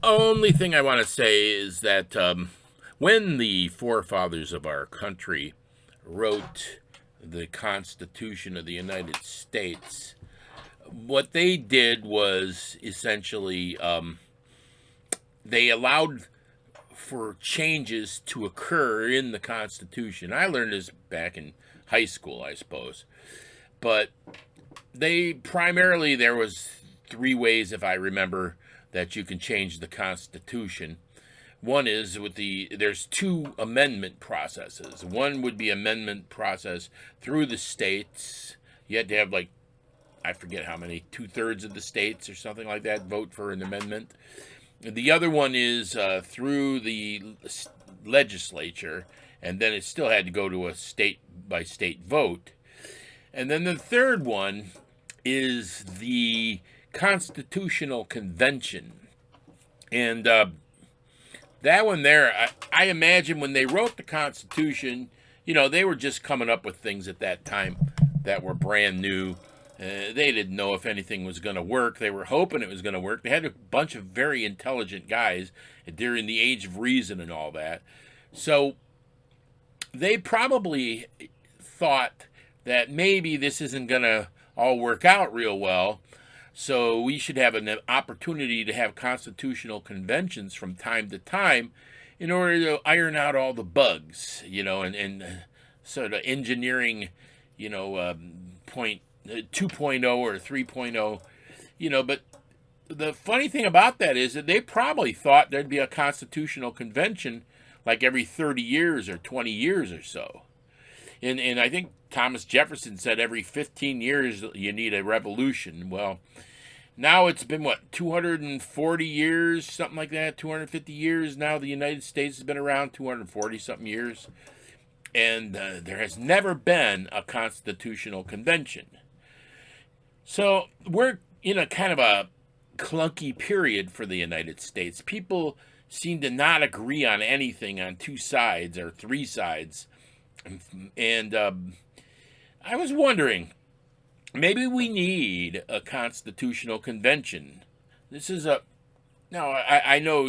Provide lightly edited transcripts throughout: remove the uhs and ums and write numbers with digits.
only thing I want to say is that when the forefathers of our country wrote the Constitution of the United States, what they did was essentially they allowed for changes to occur in the Constitution. I learned this back in high school, I suppose. But they primarily, there was three ways, if I remember, that you can change the Constitution. One is there's two amendment processes. One would be amendment process through the states. You had to have, like, I forget how many, 2/3 of the states or something like that vote for an amendment. The other one is through the legislature, and then it still had to go to a state by state vote. And then the third one is the Constitutional Convention. And that one there, I imagine when they wrote the Constitution, they were just coming up with things at that time that were brand new. They didn't know if anything was going to work. They were hoping it was going to work. They had a bunch of very intelligent guys during the Age of Reason and all that. So they probably thought that maybe this isn't going to all work out real well. So we should have an opportunity to have constitutional conventions from time to time in order to iron out all the bugs, and sort of engineering, point 2.0 or 3.0, but the funny thing about that is that they probably thought there'd be a constitutional convention like every 30 years or 20 years or so. And I think Thomas Jefferson said every 15 years you need a revolution. Well, now it's been, 240 years, something like that, 250 years now. The United States has been around 240 something years. And there has never been a constitutional convention. So we're in a kind of a clunky period for the United States. People seem to not agree on anything on two sides or three sides. And I was wondering, maybe we need a constitutional convention. This is now, I know,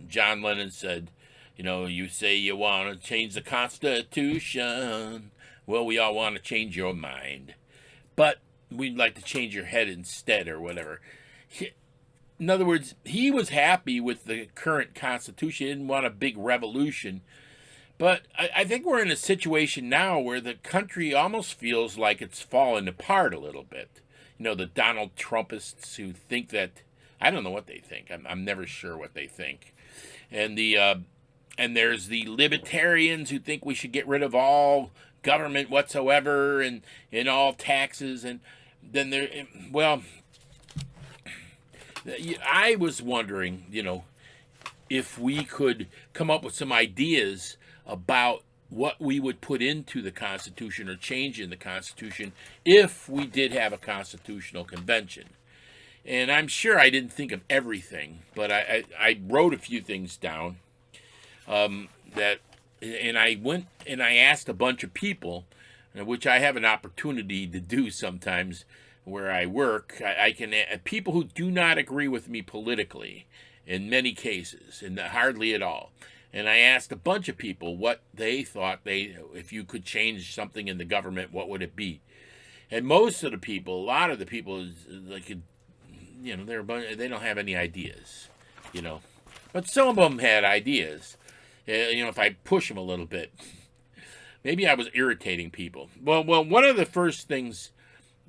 John Lennon said, you say you want to change the Constitution. Well, we all want to change your mind. But we'd like to change your head instead or whatever. In other words, he was happy with the current Constitution. He didn't want a big revolution. But I think we're in a situation now where the country almost feels like it's falling apart a little bit. The Donald Trumpists who think that, I don't know what they think. I'm never sure what they think. And and there's the libertarians who think we should get rid of all government whatsoever and all taxes. And then I was wondering, if we could come up with some ideas about what we would put into the Constitution or change in the Constitution if we did have a constitutional convention. And I'm sure I didn't think of everything, but I wrote a few things down and I went and I asked a bunch of people, which I have an opportunity to do sometimes where I work. I can people who do not agree with me politically in many cases, and hardly at all. And I asked a bunch of people what they thought if you could change something in the government, what would it be? And most of the people, a lot of the people, like, they don't have any ideas, But some of them had ideas. If I push them a little bit, maybe I was irritating people. Well, one of the first things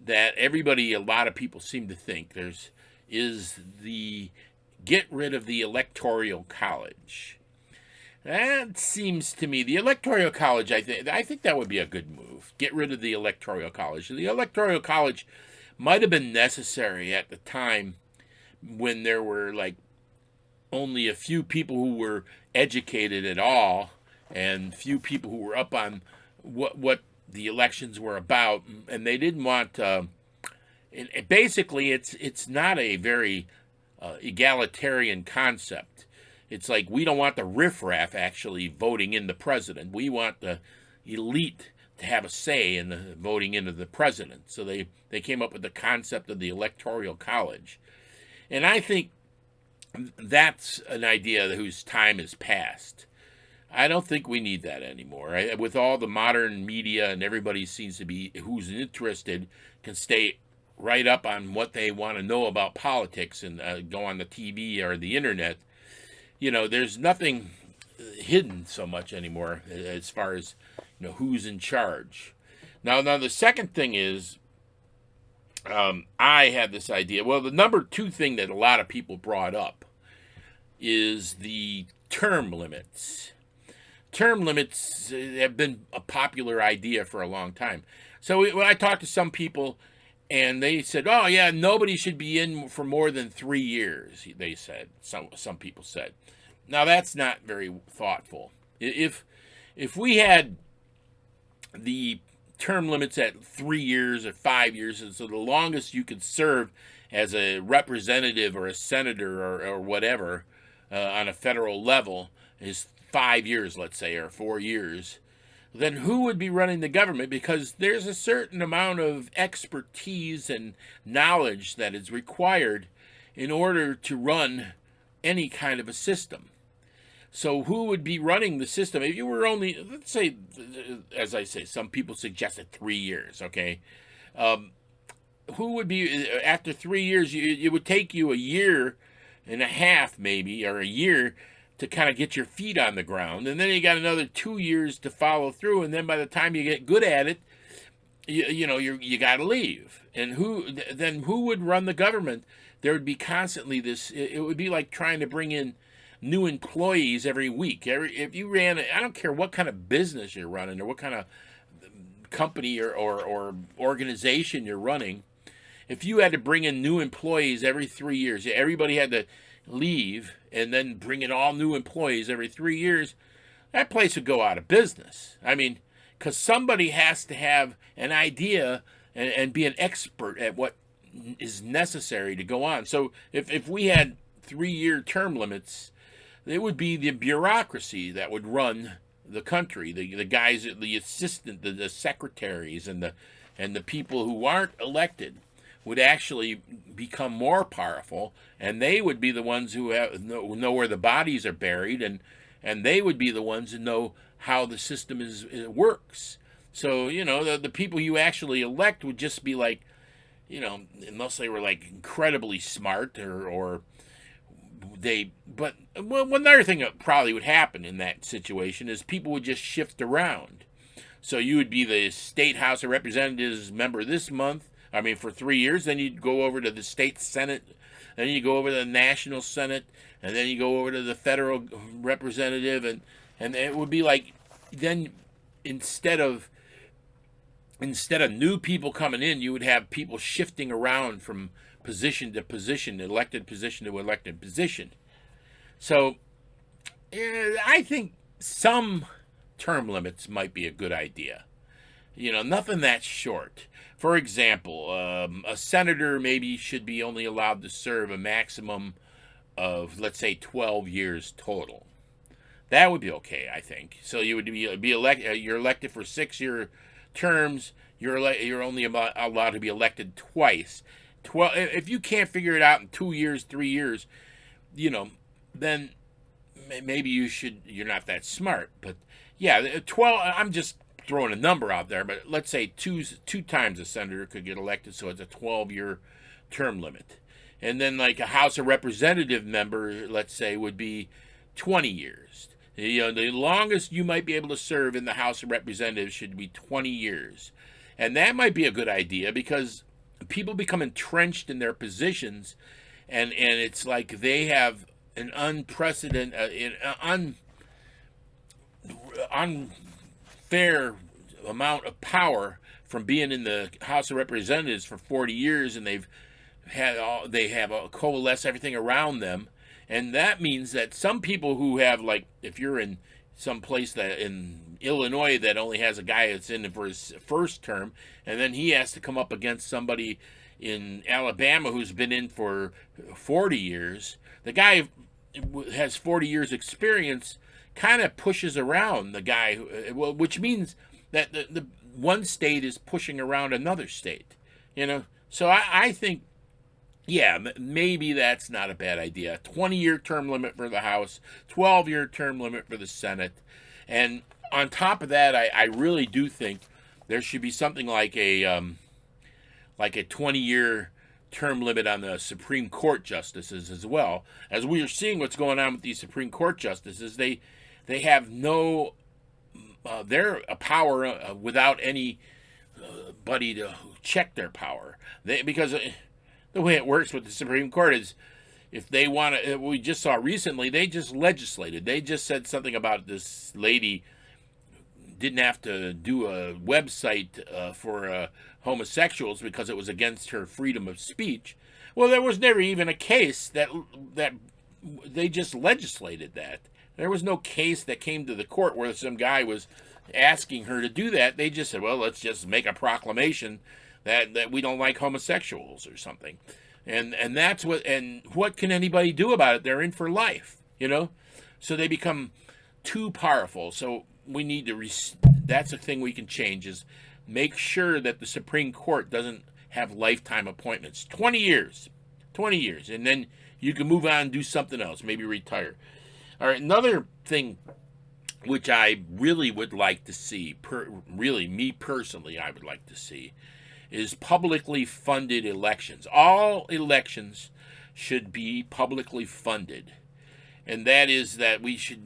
that a lot of people seem to think is the get rid of the Electoral College. That seems to me, the Electoral College, I think that would be a good move. Get rid of the Electoral College. The Electoral College might have been necessary at the time when there were only a few people who were educated at all and few people who were up on what the elections were about, and they didn't want basically it's not a very egalitarian concept. It's like we don't want the riffraff actually voting in the president. We want the elite to have a say in the voting into the president. So they came up with the concept of the Electoral College. And I think that's an idea whose time is past. I don't think we need that anymore. With all the modern media and everybody seems to be who's interested can stay right up on what they want to know about politics and go on the TV or the internet. There's nothing hidden so much anymore as far as who's in charge. Now the second thing is I had this idea. Well, the number two thing that a lot of people brought up is the term limits. Term limits have been a popular idea for a long time. So when I talked to some people, and they said, "Oh yeah, nobody should be in for more than 3 years." They said some people said. Now that's not very thoughtful. If we had the term limits at 3 years or 5 years, and so the longest you could serve as a representative or a senator or whatever on a federal level is 5 years, let's say, or 4 years, then who would be running the government? Because there's a certain amount of expertise and knowledge that is required in order to run any kind of a system. So who would be running the system? If you were only, let's say, as I say, some people suggested 3 years, okay? Who would be, after 3 years, it would take you a year and a half maybe, or a year to kind of get your feet on the ground. And then you got another 2 years to follow through. And then by the time you get good at it, you got to leave. And who would run the government? There would be constantly this, it would be like trying to bring in new employees every week. If you ran, I don't care what kind of business you're running or what kind of company or organization you're running, if you had to bring in new employees every 3 years, everybody had to leave and then bring in all new employees every 3 years, that place would go out of business. I mean, because somebody has to have an idea and be an expert at what is necessary to go on. So if we had 3-year term limits, it would be the bureaucracy that would run the country, the guys, the assistant, the secretaries, and the people who aren't elected would actually become more powerful, and they would be the ones who know where the bodies are buried, and they would be the ones who know how the system works. So the people you actually elect would just be like, unless they were like incredibly smart or but one other thing that probably would happen in that situation is people would just shift around. So you would be the state House of Representatives member this month, for 3 years, then you'd go over to the state Senate, then you go over to the national Senate, and then you go over to the federal representative, and it would be like, then instead of new people coming in, you would have people shifting around from position to position, elected position to elected position. So I think some term limits might be a good idea. Nothing that short. For example, a senator maybe should be only allowed to serve a maximum of, let's say, 12 years total. That would be okay, I think. So you would be elected. You're elected for 6-year terms. You're only allowed to be elected twice. If you can't figure it out in 2 years, 3 years, then maybe you're not that smart. But yeah, 12. I'm just throwing a number out there, but let's say two times a senator could get elected, so it's a 12-year term limit. And then like a House of Representative member, let's say, would be 20 years. The longest you might be able to serve in the House of Representatives should be 20 years. And that might be a good idea because people become entrenched in their positions, and it's like they have an unprecedented, unfair amount of power from being in the House of Representatives for 40 years, and they have coalesce everything around them, and that means that some people who have, like, if you're in some place that in Illinois that only has a guy that's in for his first term, and then he has to come up against somebody in Alabama who's been in for 40 years. The guy has 40 years experience, kind of pushes around the guy, which means that the one state is pushing around another state, So I think Yeah, maybe that's not a bad idea. 20-year term limit for the House, 12-year term limit for the Senate. And on top of that, I really do think there should be something like a 20-year term limit on the Supreme Court justices as well. As we are seeing what's going on with these Supreme Court justices, they have no they're a power without anybody to check their power. Because the way it works with the Supreme Court is if they want to, we just saw recently, they just legislated. They just said something about this lady didn't have to do a website for homosexuals because it was against her freedom of speech. Well, there was never even a case that they just legislated that. There was no case that came to the court where some guy was asking her to do that. They just said, "Well, let's just make a proclamation that we don't like homosexuals or something," and that's what can anybody do about it? They're in for life, you know. So they become too powerful. So we need to. That's a thing we can change is make sure that the Supreme Court doesn't have lifetime appointments. 20 years, 20 years, and then you can move on and do something else. Maybe retire. All right, another thing which I really would like to see, really me personally, I would like to see, is publicly funded elections. All elections should be publicly funded. And that is that we should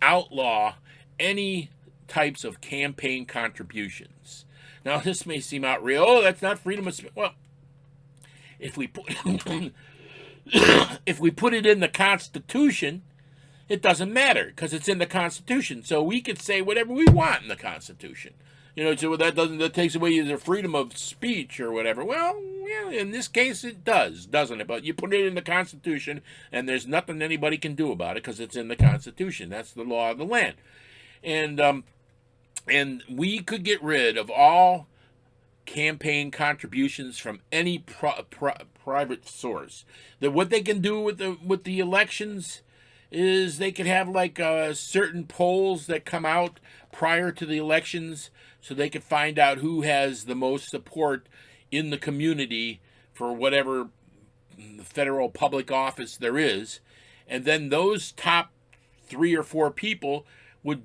outlaw any types of campaign contributions. Now, this may seem outrageous. Oh, that's not freedom of speech. Well, if we put if we put it in the Constitution, it doesn't matter because it's in the Constitution. So we could say whatever we want in the Constitution. You know, so that takes away the freedom of speech or whatever. Well, yeah, in this case it does, doesn't it? But you put it in the Constitution, and there's nothing anybody can do about it because it's in the Constitution. That's the law of the land, and we could get rid of all campaign contributions from any private source. That what they can do with the elections is they could have like certain polls that come out prior to the elections so they could find out who has the most support in the community for whatever federal public office there is. And then those top 3 or 4 people would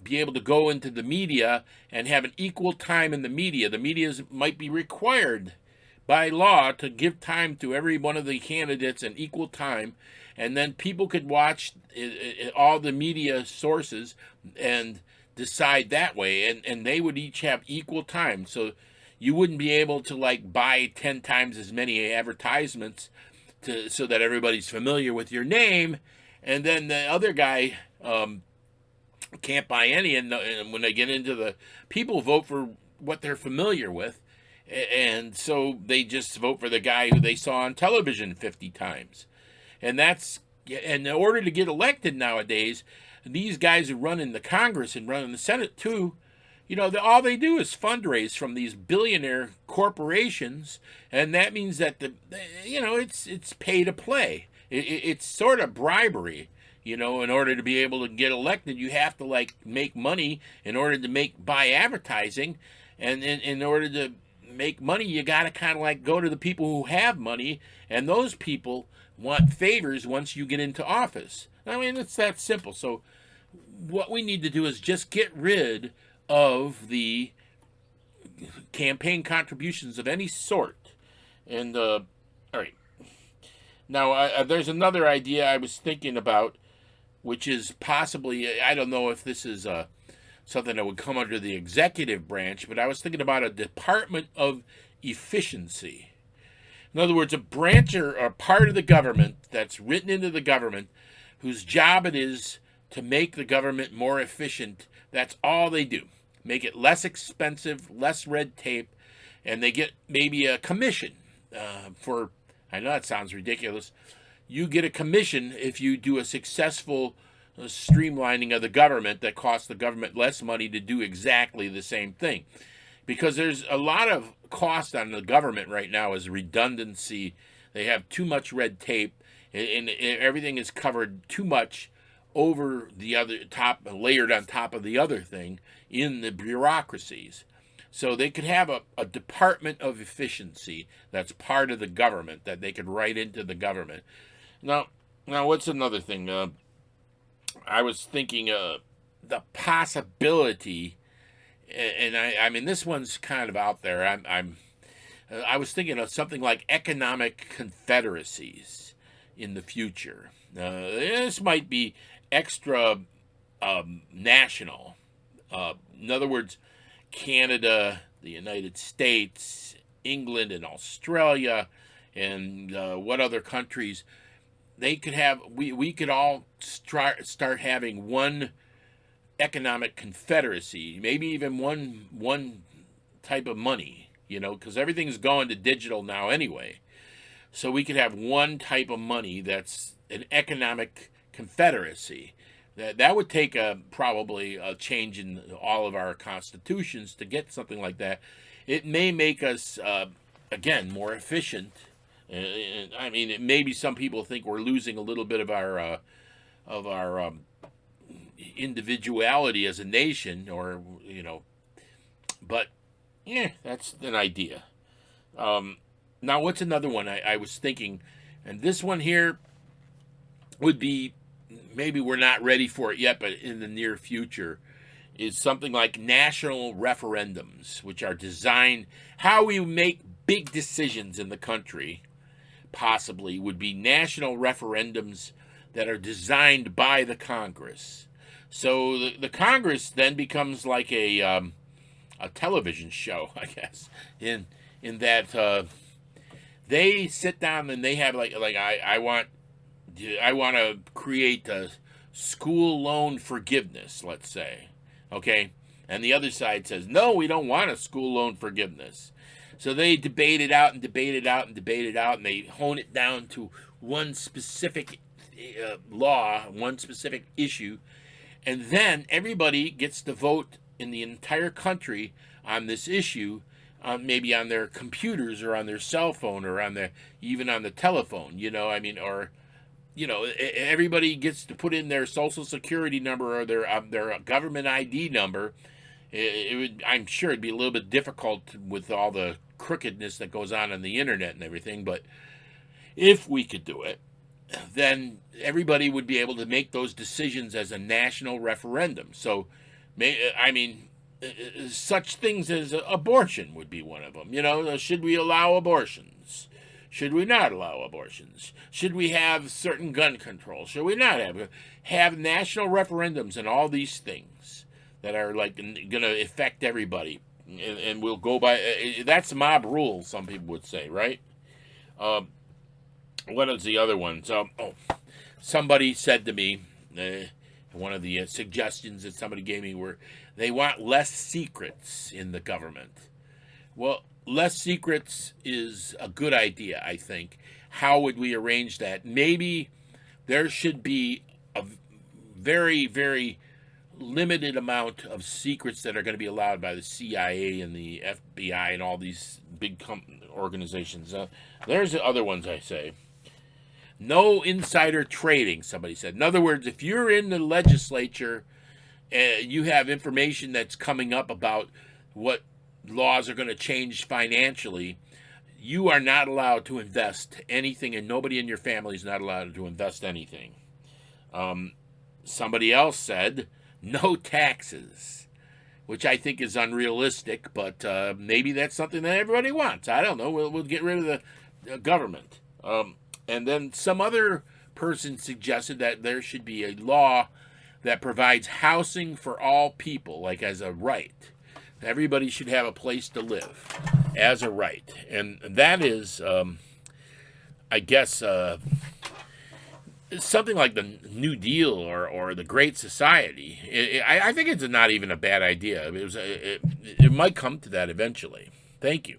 be able to go into the media and have an equal time in the media. The media might be required by law to give time to every one of the candidates an equal time, and then people could watch all the media sources and decide that way, and they would each have equal time. So you wouldn't be able to like buy 10 times as many advertisements so that everybody's familiar with your name, and then the other guy can't buy any, and when they get into the people vote for what they're familiar with, and so they just vote for the guy who they saw on television 50 times. And in order to get elected nowadays, these guys who run in the Congress and run in the Senate too, you know, all they do is fundraise from these billionaire corporations, and that means that it's pay to play. It's sort of bribery. You know, in order to be able to get elected, you have to like make money in order to buy advertising, and in order to make money, you got to kind of like go to the people who have money, and those people want favors once you get into office. I mean, it's that simple. So what we need to do is just get rid of the campaign contributions of any sort. And all right, now there's another idea I was thinking about, which is possibly, I don't know if this is something that would come under the executive branch, but I was thinking about a Department of Efficiency. In other words, a branch or a part of the government that's written into the government whose job it is to make the government more efficient. That's all they do. Make it less expensive, less red tape, and they get maybe a commission for, I know that sounds ridiculous, you get a commission if you do a successful streamlining of the government that costs the government less money to do exactly the same thing. Because there's a lot of cost on the government right now is redundancy. They have too much red tape, and everything is covered too much over the other top, layered on top of the other thing in the bureaucracies. So they could have a department of efficiency that's part of the government that they could write into the government. Now, what's another thing? I was thinking the possibility, and I mean this one's kind of out there. I was thinking of something like economic confederacies in the future. This might be extra national. In other words, Canada, the United States, England, and Australia, and what other countries they could have. We could all start having one economic confederacy, maybe even one type of money. Because everything's going to digital now anyway. So we could have one type of money that's an economic confederacy. That would take probably a change in all of our constitutions to get something like that. It may make us again more efficient. I mean, maybe some people think we're losing a little bit of our individuality as a nation, or but yeah, that's an idea. Now, what's another one I was thinking, and this one here would be, maybe we're not ready for it yet, but in the near future, is something like national referendums, which are designed, how we make big decisions in the country, possibly, would be national referendums that are designed by the Congress. So the Congress then becomes like a television show, I guess, in that they sit down and they have like I want to create a school loan forgiveness, let's say, okay, and the other side says no, we don't want a school loan forgiveness. So they debate it out and debate it out and debate it out, and they hone it down to one specific law, one specific issue, and then everybody gets to vote in the entire country on this issue, maybe on their computers or on their cell phone or even on the telephone, or everybody gets to put in their social security number or their government ID number. I'm sure it'd be a little bit difficult with all the crookedness that goes on the internet and everything, but if we could do it, then everybody would be able to make those decisions as a national referendum. So, such things as abortion would be one of them. Should we allow abortions? Should we not allow abortions? Should we have certain gun control? Should we not have national referendums and all these things that are like going to affect everybody? And we'll go by, that's mob rule, some people would say, right? What is the other one? So, somebody said to me, one of the suggestions that somebody gave me were they want less secrets in the government. Well, less secrets is a good idea, I think. How would we arrange that? Maybe there should be a very, very limited amount of secrets that are going to be allowed by the CIA and the FBI and all these big organizations. There's the other ones I say. No insider trading, somebody said. In other words, if you're in the legislature, you have information that's coming up about what laws are going to change financially, you are not allowed to invest anything, and nobody in your family is not allowed to invest anything. Somebody else said, no taxes, which I think is unrealistic, but maybe that's something that everybody wants. I don't know. We'll get rid of the government. And then some other person suggested that there should be a law that provides housing for all people, like as a right. Everybody should have a place to live as a right. And that is, I guess, something like the New Deal or the Great Society. I think it's not even a bad idea. It might come to that eventually. Thank you.